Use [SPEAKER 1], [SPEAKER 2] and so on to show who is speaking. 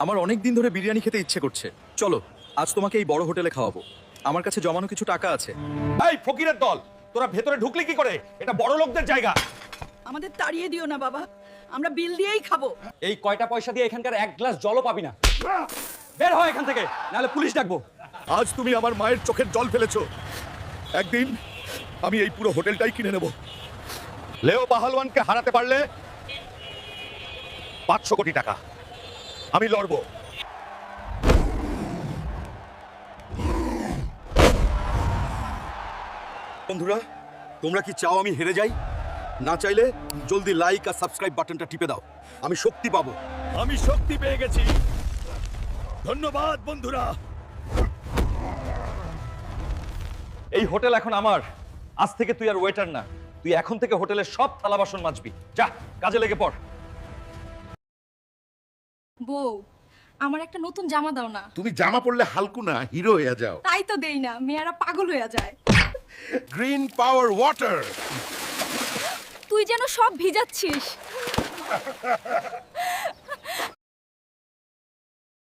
[SPEAKER 1] আমার অনেক দিন ধরে বিরিয়ানি খেতে ইচ্ছে করছে। চলো আজ তোমাকে এই বড় হোটেলে খাওয়াবো। আমার কাছে জমানো কিছু টাকা আছে।
[SPEAKER 2] এই ফকিরের দল, তোরা ভেতরে ঢুকলি কি করে? এটা বড় লোকদের জায়গা।
[SPEAKER 3] আমাদের তাড়িয়ে দিও না বাবা, আমরা বিল দিয়েই খাবো।
[SPEAKER 2] এই কয়টা পয়সা দিয়ে এখানকার এক গ্লাস জলও পাবি না। বের হয় এখান থেকে, নাহলে পুলিশ ডাকবো।
[SPEAKER 1] আজ তুমি আমার মায়ের চোখের জল ফেলেছো। একদিন আমি এই পুরো হোটেলটাই কিনে নেব।
[SPEAKER 2] লেও পাহলওয়ানকে হারাতে পারলে 500 কোটি টাকা আমি লড়বো।
[SPEAKER 1] বন্ধুরা, তোমরা কি চাও আমি হেরে যাই? না চাইলে জলদি লাইক আর সাবস্ক্রাইব বাটনটা টিপে দাও। আমি শক্তি পাবো। আমি শক্তি পেয়ে গেছি। ধন্যবাদ বন্ধুরা।
[SPEAKER 2] এই হোটেল এখন আমার। আজ থেকে তুই আর ওয়েটার না, তুই এখন থেকে হোটেলের সব থালা বাসন মাজবি। যা, কাজে লেগে পড়।
[SPEAKER 4] বউ, আমার একটা নতুন জামা দাও না।
[SPEAKER 5] তুমি জামা পরলে হালকু না হিরো হয়ে যাও।
[SPEAKER 4] তাই তো দেই না, মেয়েরা পাগল হয়ে যায়।
[SPEAKER 5] গ্রিন পাওয়ার ওয়াটার।
[SPEAKER 4] তুই যেন সব ভিজাচ্ছিস।